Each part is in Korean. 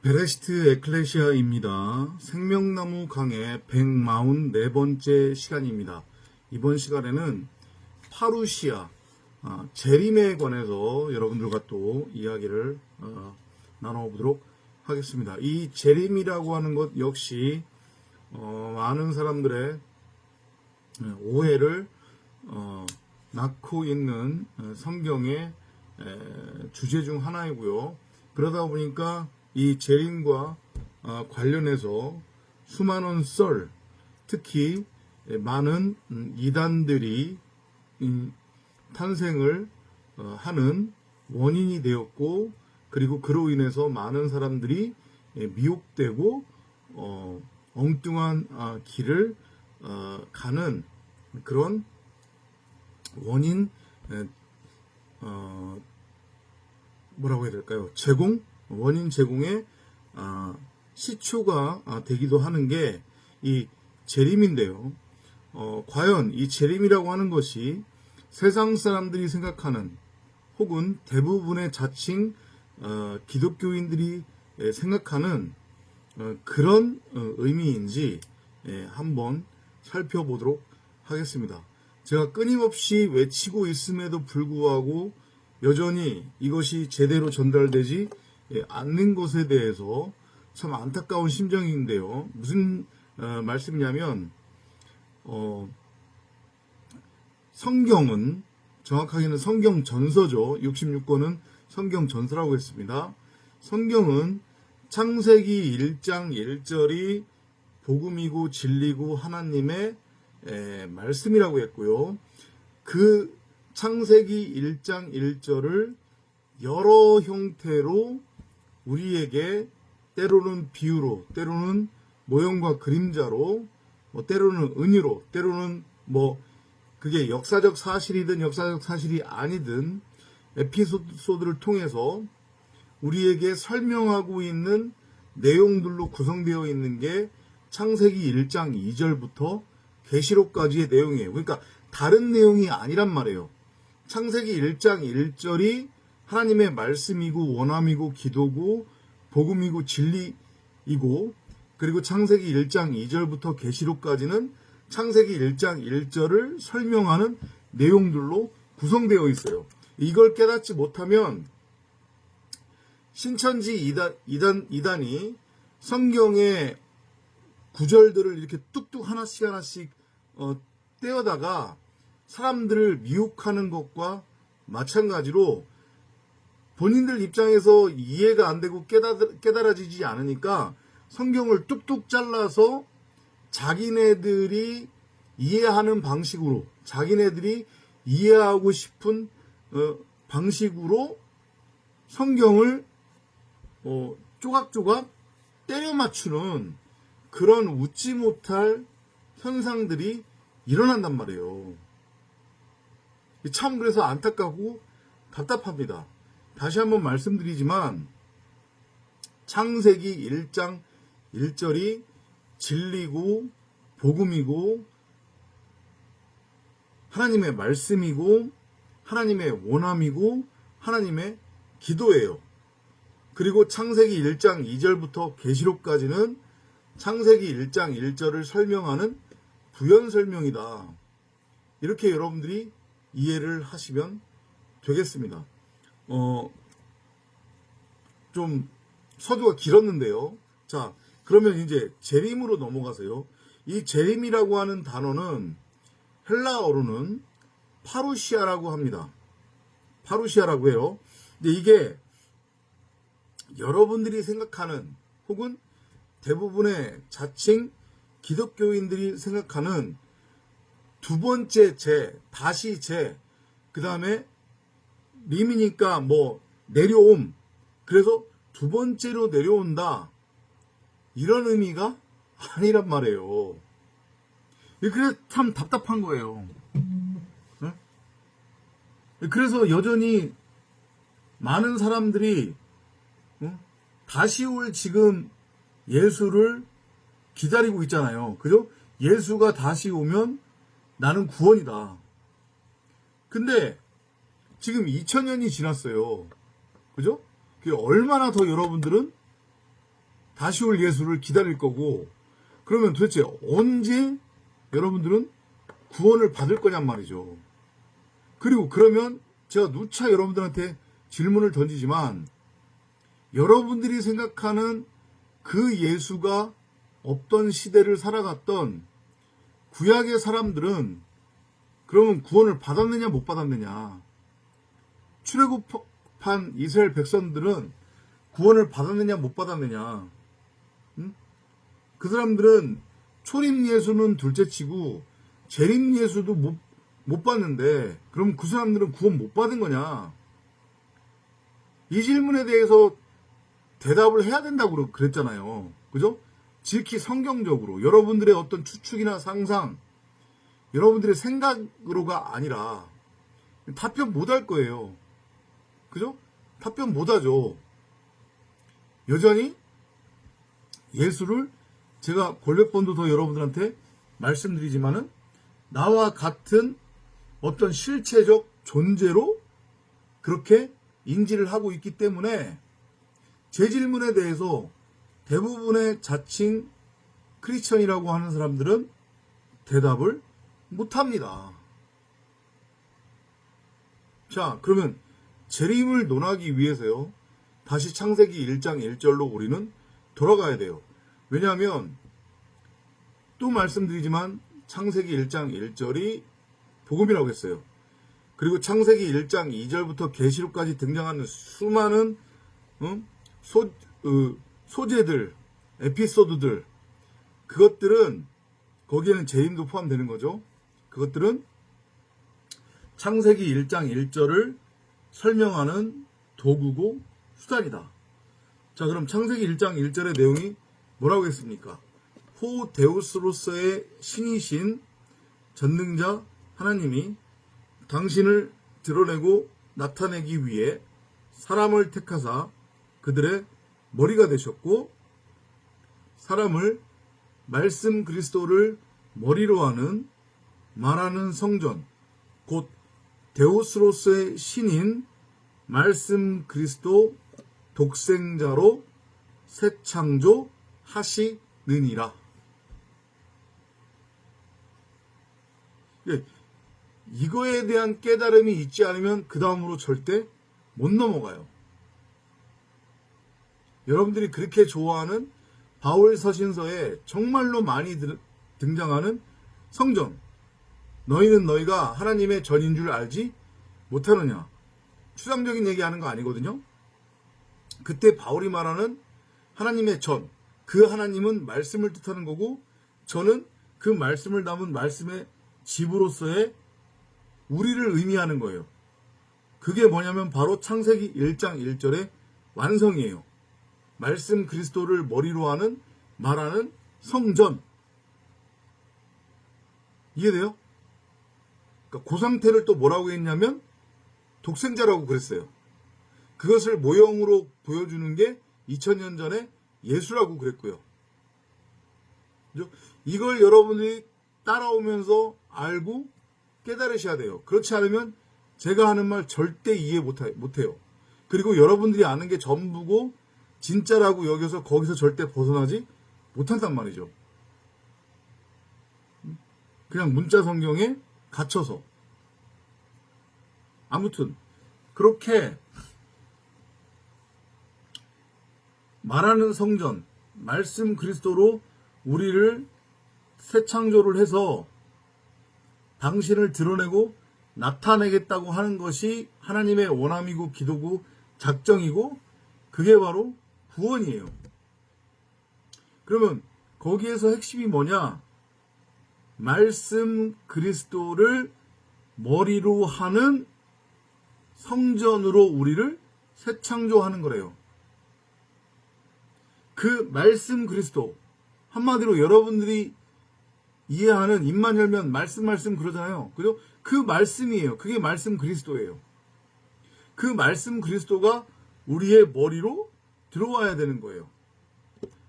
베레시트 에클레시아입니다. 생명나무 강의 144번째 시간입니다. 이번 시간에는 파루시아, 재림에 관해서 여러분들과 또 이야기를 나눠보도록 하겠습니다. 이 재림이라고 하는 것 역시 많은 사람들의 오해를 낳고 있는 성경의 주제 중 하나이고요. 그러다 보니까 이 재림과 관련해서 수많은 썰, 특히 많은 이단들이 탄생을 하는 원인이 되었고, 그리고 그로 인해서 많은 사람들이 미혹되고 엉뚱한 길을 가는 그런 원인, 뭐라고 해야 될까요? 원인 제공의 시초가 되기도 하는 게 이 재림인데요. 과연 이 재림이라고 하는 것이 세상 사람들이 생각하는, 혹은 대부분의 자칭 기독교인들이 생각하는 그런 의미인지 한번 살펴보도록 하겠습니다. 제가 끊임없이 외치고 있음에도 불구하고 여전히 이것이 제대로 전달되지 않는 것에 대해서 참 안타까운 심정인데요. 무슨 말씀이냐면 성경은, 정확하게는 성경 전서죠. 66권은 성경 전서라고 했습니다. 성경은 창세기 1장 1절이 복음이고 진리고 하나님의 말씀이라고 했고요. 그 창세기 1장 1절을 여러 형태로 우리에게 때로는 비유로, 때로는 모형과 그림자로, 때로는 은유로, 때로는 그게 역사적 사실이든 역사적 사실이 아니든 에피소드를 통해서 우리에게 설명하고 있는 내용들로 구성되어 있는 게 창세기 1장 2절부터 계시록까지의 내용이에요. 그러니까 다른 내용이 아니란 말이에요. 창세기 1장 1절이 하나님의 말씀이고 원함이고 기도고 복음이고 진리이고, 그리고 창세기 1장 2절부터 계시록까지는 창세기 1장 1절을 설명하는 내용들로 구성되어 있어요. 이걸 깨닫지 못하면 신천지 이단이 성경의 구절들을 이렇게 뚝뚝 하나씩 떼어다가 사람들을 미혹하는 것과 마찬가지로 본인들 입장에서 이해가 안 되고 깨달아지지 않으니까 성경을 뚝뚝 잘라서 자기네들이 이해하는 방식으로, 자기네들이 이해하고 싶은 방식으로 성경을 조각조각 때려 맞추는 그런 웃지 못할 현상들이 일어난단 말이에요. 참 그래서 안타깝고 답답합니다. 다시 한번 말씀드리지만 창세기 1장 1절이 진리고 복음이고 하나님의 말씀이고 하나님의 원함이고 하나님의 기도예요. 그리고 창세기 1장 2절부터 계시록까지는 창세기 1장 1절을 설명하는 부연 설명이다. 이렇게 여러분들이 이해를 하시면 되겠습니다. 좀 서두가 길었는데요. 자, 그러면 이제 재림으로 넘어가세요. 이 재림이라고 하는 단어는 헬라어로는 파루시아라고 합니다. 파루시아라고 해요. 근데 이게 여러분들이 생각하는, 혹은 대부분의 자칭 기독교인들이 생각하는 두 번째 다시 그 다음에 림이니까 내려옴, 그래서 두 번째로 내려온다, 이런 의미가 아니란 말이에요. 그래서 참 답답한 거예요. 네? 그래서 여전히 많은 사람들이 다시 올 지금 예수를 기다리고 있잖아요. 그죠? 예수가 다시 오면 나는 구원이다. 근데 지금 2000년이 지났어요. 그죠? 그게 얼마나 더 여러분들은 다시 올 예수를 기다릴 거고, 그러면 도대체 언제 여러분들은 구원을 받을 거냔 말이죠. 그리고 그러면 제가 누차 여러분들한테 질문을 던지지만, 여러분들이 생각하는 그 예수가 없던 시대를 살아갔던 구약의 사람들은 그러면 구원을 받았느냐 못 받았느냐. 출애굽한 이스라엘 백성들은 구원을 받았느냐 못 받았느냐. 응? 그 사람들은 초림 예수는 둘째치고 재림 예수도 못 받는데 그럼 그 사람들은 구원 못 받은 거냐. 이 질문에 대해서 대답을 해야 된다고 그랬잖아요. 그죠? 지극히 성경적으로 여러분들의 어떤 추측이나 상상, 여러분들의 생각으로가 아니라 답변 못 할 거예요. 그죠? 답변 못 하죠. 여전히 예수를 제가 골몇 번도 더 여러분들한테 말씀드리지만은 나와 같은 어떤 실체적 존재로 그렇게 인지를 하고 있기 때문에 제 질문에 대해서 대부분의 자칭 크리스천이라고 하는 사람들은 대답을 못합니다. 자, 그러면 재림을 논하기 위해서요. 다시 창세기 1장 1절로 우리는 돌아가야 돼요. 왜냐하면 또 말씀드리지만 창세기 1장 1절이 복음이라고 했어요. 그리고 창세기 1장 2절부터 계시록까지 등장하는 수많은 소재들, 에피소드들, 그것들은 거기에는 재림도 포함되는 거죠. 그것들은 창세기 1장 1절을 설명하는 도구고 수단이다. 자, 그럼 창세기 1장 1절의 내용이 뭐라고 했습니까? 호 데우스로서의 신이신 전능자 하나님이 당신을 드러내고 나타내기 위해 사람을 택하사 그들의 머리가 되셨고, 사람을 말씀 그리스도를 머리로 하는 말하는 성전, 곧 데우스로서의 신인 말씀 그리스도 독생자로 새 창조 하시느니라. 이거에 대한 깨달음이 있지 않으면 그 다음으로 절대 못 넘어가요. 여러분들이 그렇게 좋아하는 바울 서신서에 정말로 많이 등장하는 성전, 너희는 너희가 하나님의 전인 줄 알지 못하느냐. 추상적인 얘기하는 거 아니거든요. 그때 바울이 말하는 하나님의 전, 그 하나님은 말씀을 뜻하는 거고, 저는 그 말씀을 담은 말씀의 집으로서의 우리를 의미하는 거예요. 그게 뭐냐면 바로 창세기 1장 1절의 완성이에요. 말씀 그리스도를 머리로 하는 말하는 성전. 이해돼요? 그러니까 그 상태를 또 뭐라고 했냐면 독생자라고 그랬어요. 그것을 모형으로 보여주는 게 2000년 전에 예수라고 그랬고요. 이걸 여러분들이 따라오면서 알고 깨달으셔야 돼요. 그렇지 않으면 제가 하는 말 절대 이해 못해요. 그리고 여러분들이 아는 게 전부고 진짜라고 여겨서 거기서 절대 벗어나지 못한단 말이죠. 그냥 문자 성경에 갇혀서. 아무튼 그렇게 말하는 성전, 말씀 그리스도로 우리를 새 창조를 해서 당신을 드러내고 나타내겠다고 하는 것이 하나님의 원함이고 기도고 작정이고, 그게 바로 구원이에요. 그러면 거기에서 핵심이 뭐냐? 말씀 그리스도를 머리로 하는 성전으로 우리를 새 창조하는 거래요. 그 말씀 그리스도, 한마디로 여러분들이 이해하는, 입만 열면 말씀 그러잖아요. 그죠? 그 말씀이에요. 그게 말씀 그리스도예요. 그 말씀 그리스도가 우리의 머리로 들어와야 되는 거예요.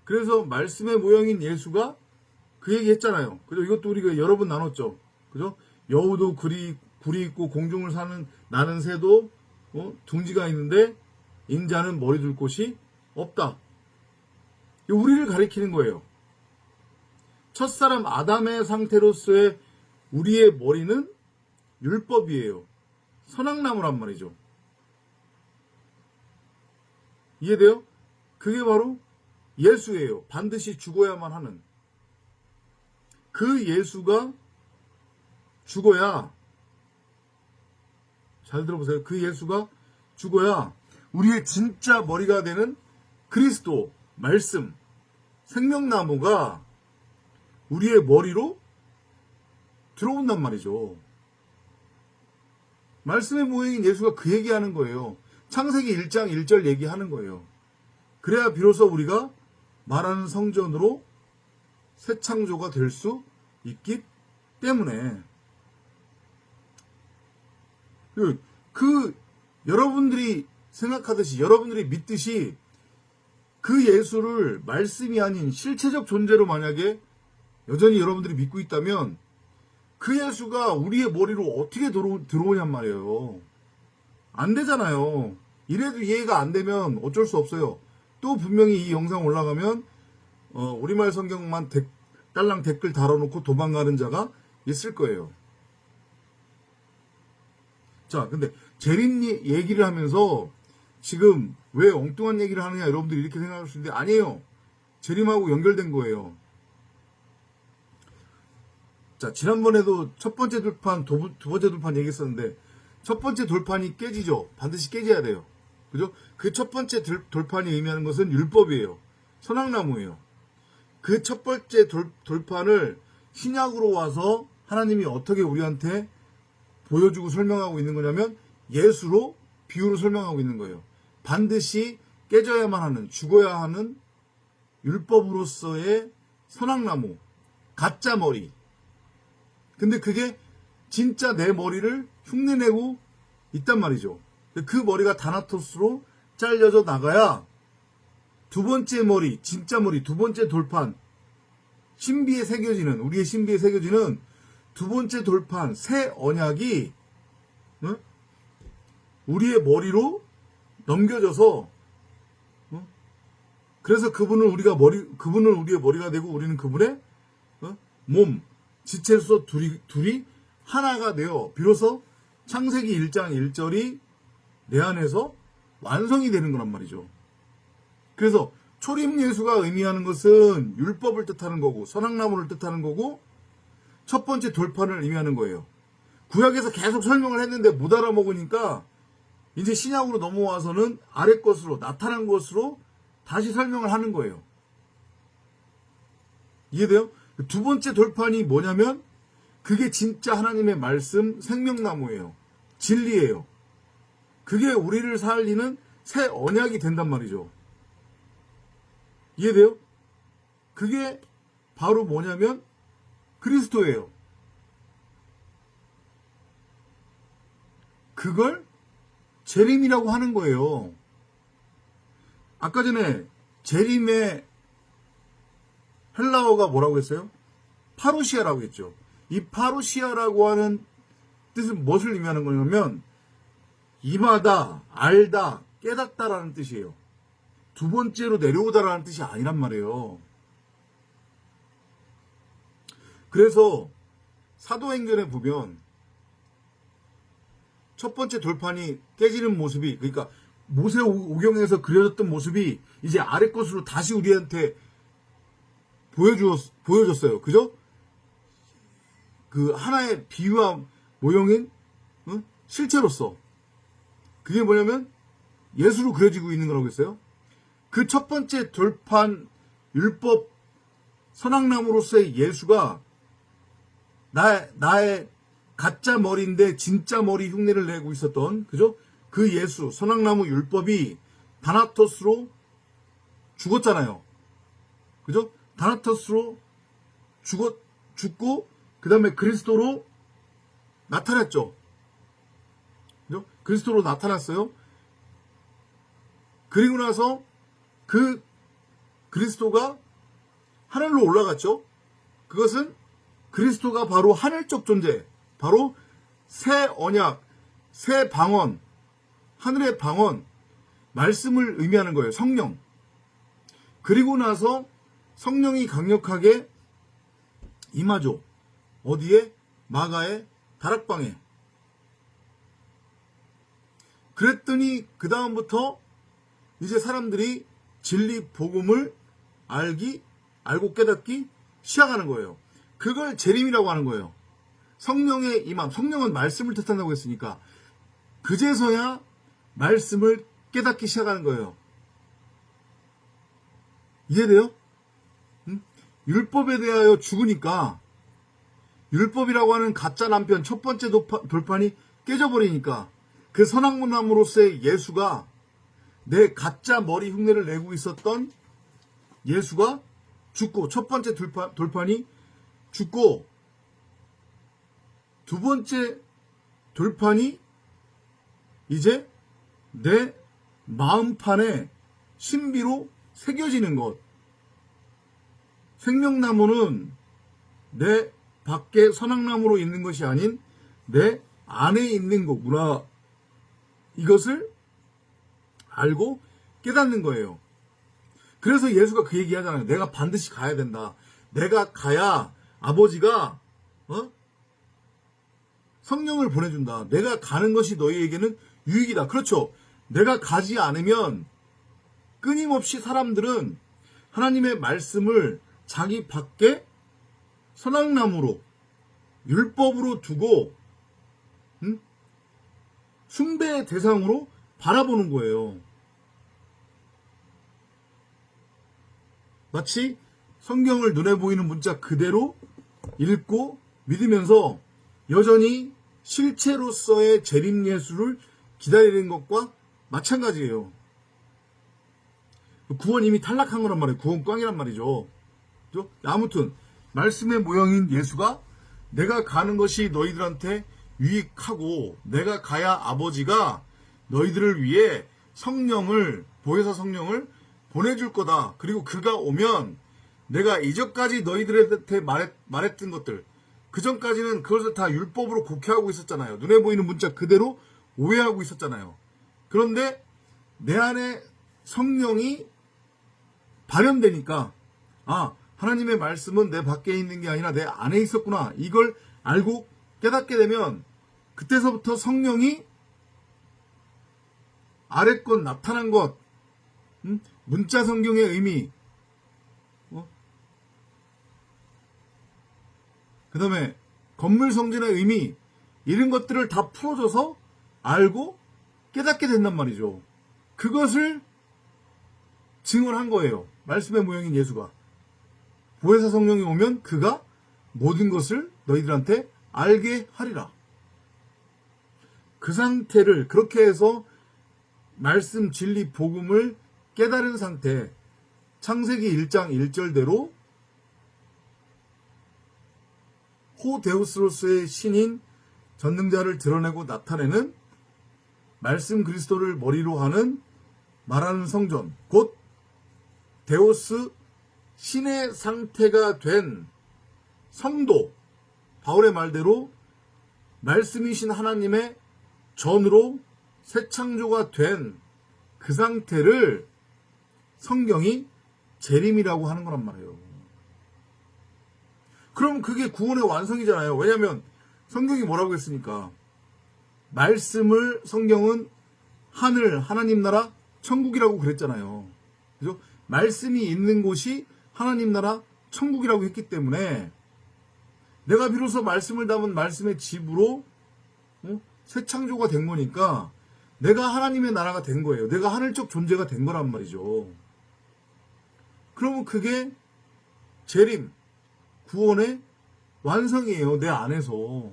그래서 말씀의 모형인 예수가 그 얘기 했잖아요. 그죠? 이것도 우리가 여러 번 나눴죠. 그죠? 여우도 굴이 있고 공중을 나는 새도 둥지가 있는데 인자는 머리 둘 곳이 없다. 우리를 가리키는 거예요. 첫사람 아담의 상태로서의 우리의 머리는 율법이에요. 선악나무란 말이죠. 이해돼요? 그게 바로 예수예요. 반드시 죽어야만 하는. 그 예수가 죽어야, 잘 들어보세요. 그 예수가 죽어야 우리의 진짜 머리가 되는 그리스도, 말씀, 생명나무가 우리의 머리로 들어온단 말이죠. 말씀의 모형인 예수가 그 얘기하는 거예요. 창세기 1장 1절 얘기하는 거예요. 그래야 비로소 우리가 말하는 성전으로 새 창조가 될 수 있기 때문에 여러분들이 생각하듯이, 여러분들이 믿듯이 그 예수를 말씀이 아닌 실체적 존재로 만약에 여전히 여러분들이 믿고 있다면 그 예수가 우리의 머리로 어떻게 들어오냔 말이에요. 안 되잖아요. 이래도 이해가 안 되면 어쩔 수 없어요. 또 분명히 이 영상 올라가면 우리말 성경만 딸랑 댓글 달아놓고 도망가는 자가 있을 거예요. 자, 근데 재림 얘기를 하면서 지금 왜 엉뚱한 얘기를 하느냐 여러분들이 이렇게 생각할 수 있는데 아니에요. 재림하고 연결된 거예요. 자, 지난번에도 첫 번째 돌판, 두 번째 돌판 얘기했었는데 첫 번째 돌판이 깨지죠. 반드시 깨져야 돼요. 그죠? 그 첫 번째 돌판이 의미하는 것은 율법이에요. 선악나무예요. 그 첫 번째 돌판을 신약으로 와서 하나님이 어떻게 우리한테 보여주고 설명하고 있는 거냐면 예수로 비유로 설명하고 있는 거예요. 반드시 깨져야만 하는, 죽어야 하는 율법으로서의 선악나무, 가짜 머리. 근데 그게 진짜 내 머리를 흉내내고 있단 말이죠. 그 머리가 다나토스로 잘려져 나가야 두 번째 머리, 진짜 머리, 두 번째 돌판, 신비에 새겨지는, 우리의 신비에 새겨지는 두 번째 돌판, 새 언약이 우리의 머리로 넘겨져서 그래서 그분은 우리의 머리가 되고 우리는 그분의 몸, 지체로서 둘이 하나가 되어 비로소 창세기 1장 1절이 내 안에서 완성이 되는 거란 말이죠. 그래서 초림 예수가 의미하는 것은 율법을 뜻하는 거고 선악나무를 뜻하는 거고 첫 번째 돌판을 의미하는 거예요. 구약에서 계속 설명을 했는데 못 알아먹으니까 이제 신약으로 넘어와서는 아래 것으로 나타난 것으로 다시 설명을 하는 거예요. 이해돼요? 두 번째 돌판이 뭐냐면 그게 진짜 하나님의 말씀 생명나무예요. 진리예요. 그게 우리를 살리는 새 언약이 된단 말이죠. 이해돼요? 그게 바로 뭐냐면 그리스도예요. 그걸 재림이라고 하는 거예요. 아까 전에 재림의 헬라어가 뭐라고 했어요? 파루시아라고 했죠. 이 파루시아라고 하는 뜻은 무엇을 의미하는 거냐면 임하다, 알다, 깨닫다라는 뜻이에요. 두 번째로 내려오다라는 뜻이 아니란 말이에요. 그래서 사도행전에 보면 첫 번째 돌판이 깨지는 모습이, 그러니까 모세 오경에서 그려졌던 모습이 이제 아래 것으로 다시 우리한테 보여줬어요. 그죠? 그 하나의 비유와 모형인 실체로서. 그게 뭐냐면 예수로 그려지고 있는 거라고 했어요. 그 첫 번째 돌판 율법 선악나무로서의 예수가 나의 가짜 머리인데 진짜 머리 흉내를 내고 있었던, 그죠? 그 예수 선악나무 율법이 다나토스로 죽었잖아요. 그죠? 다나토스로 죽고 그 다음에 그리스도로 나타났죠. 그죠? 그리스도로 나타났어요. 그리고 나서 그 그리스도가 하늘로 올라갔죠. 그것은 그리스도가 바로 하늘적 존재, 바로 새 언약, 새 방언, 하늘의 방언, 말씀을 의미하는 거예요. 성령. 그리고 나서 성령이 강력하게 임하죠. 어디에? 마가의 다락방에. 그랬더니 그 다음부터 이제 사람들이 진리 복음을 알고 깨닫기 시작하는 거예요. 그걸 재림이라고 하는 거예요. 성령의 임함, 성령은 말씀을 뜻한다고 했으니까 그제서야 말씀을 깨닫기 시작하는 거예요. 이해돼요? 율법에 대하여 죽으니까 율법이라고 하는 가짜 남편 첫 번째 돌판이 깨져버리니까 그 선악문함으로서의 예수가 내 가짜 머리 흉내를 내고 있었던 예수가 죽고 첫 번째 돌판이 죽고 두 번째 돌판이 이제 내 마음판에 신비로 새겨지는 것. 생명나무는 내 밖에 선악나무로 있는 것이 아닌 내 안에 있는 거구나. 이것을 알고 깨닫는 거예요. 그래서 예수가 그 얘기 하잖아요. 내가 반드시 가야 된다. 내가 가야 아버지가 성령을 보내준다. 내가 가는 것이 너희에게는 유익이다. 그렇죠. 내가 가지 않으면 끊임없이 사람들은 하나님의 말씀을 자기 밖에 선악나무로 율법으로 두고 숭배의 대상으로 바라보는 거예요. 마치 성경을 눈에 보이는 문자 그대로 읽고 믿으면서 여전히 실체로서의 재림 예수를 기다리는 것과 마찬가지예요. 구원 이미 탈락한 거란 말이에요. 구원 꽝이란 말이죠. 그죠? 아무튼 말씀의 모형인 예수가 내가 가는 것이 너희들한테 유익하고 내가 가야 아버지가 너희들을 위해 성령을 보혜사 성령을 보내줄 거다. 그리고 그가 오면 내가 이전까지 너희들한테 말했던 것들 그 전까지는 그것을 다 율법으로 곡해하고 있었잖아요. 눈에 보이는 문자 그대로 오해하고 있었잖아요. 그런데 내 안에 성령이 발현되니까 하나님의 말씀은 내 밖에 있는 게 아니라 내 안에 있었구나. 이걸 알고 깨닫게 되면 그때서부터 성령이 아랫것 나타난 것 문자 성경의 의미 그 다음에 건물 성전의 의미 이런 것들을 다 풀어줘서 알고 깨닫게 된단 말이죠. 그것을 증언한 거예요. 말씀의 모형인 예수가. 보혜사 성령이 오면 그가 모든 것을 너희들한테 알게 하리라. 그 상태를 그렇게 해서 말씀 진리 복음을 깨달은 상태 창세기 1장 1절대로 호데우스로서의 신인 전능자를 드러내고 나타내는 말씀 그리스도를 머리로 하는 말하는 성전 곧 데오스 신의 상태가 된 성도 바울의 말대로 말씀이신 하나님의 전으로 새 창조가 된 그 상태를 성경이 재림이라고 하는 거란 말이에요. 그럼 그게 구원의 완성이잖아요. 왜냐하면 성경이 뭐라고 했으니까 말씀을 성경은 하늘 하나님 나라 천국이라고 그랬잖아요. 그죠? 말씀이 있는 곳이 하나님 나라 천국이라고 했기 때문에 내가 비로소 말씀을 담은 말씀의 집으로 새 창조가 된 거니까 내가 하나님의 나라가 된 거예요. 내가 하늘적 존재가 된 거란 말이죠. 그러면 그게 재림, 구원의 완성이에요. 내 안에서.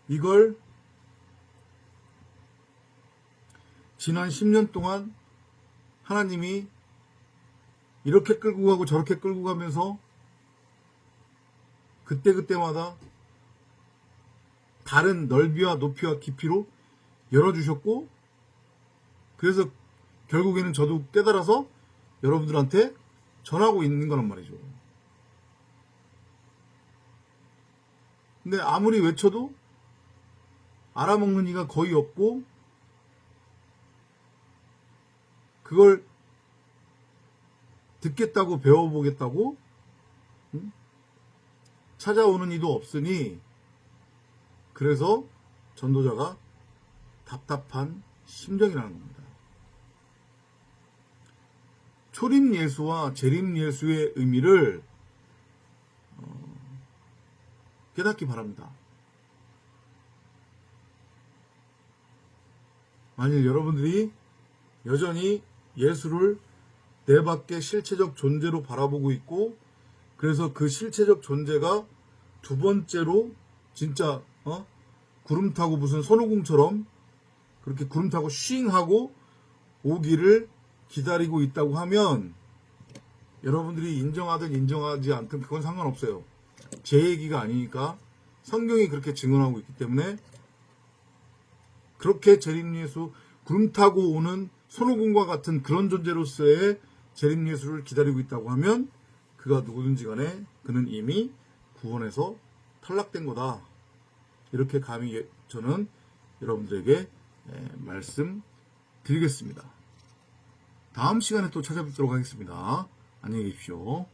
이걸 지난 10년 동안 하나님이 이렇게 끌고 가고 저렇게 끌고 가면서 그때그때마다 다른 넓이와 높이와 깊이로 열어주셨고 그래서 결국에는 저도 깨달아서 여러분들한테 전하고 있는 거란 말이죠. 근데 아무리 외쳐도 알아먹는 이가 거의 없고 그걸 듣겠다고 배워보겠다고 찾아오는 이도 없으니 그래서 전도자가 답답한 심정이라는 겁니다. 초림 예수와 재림 예수의 의미를 깨닫기 바랍니다. 만일 여러분들이 여전히 예수를 내 밖에 실체적 존재로 바라보고 있고 그래서 그 실체적 존재가 두 번째로 진짜 구름 타고 무슨 손오공처럼 그렇게 구름 타고 쉥하고 오기를 기다리고 있다고 하면 여러분들이 인정하든 인정하지 않든 그건 상관없어요. 제 얘기가 아니니까 성경이 그렇게 증언하고 있기 때문에 그렇게 재림 예수 구름 타고 오는 손오공과 같은 그런 존재로서의 재림 예수를 기다리고 있다고 하면 그가 누구든지 간에 그는 이미 구원에서 탈락된 거다. 이렇게 감히 저는 여러분들에게 말씀드리겠습니다. 다음 시간에 또 찾아뵙도록 하겠습니다. 안녕히 계십시오.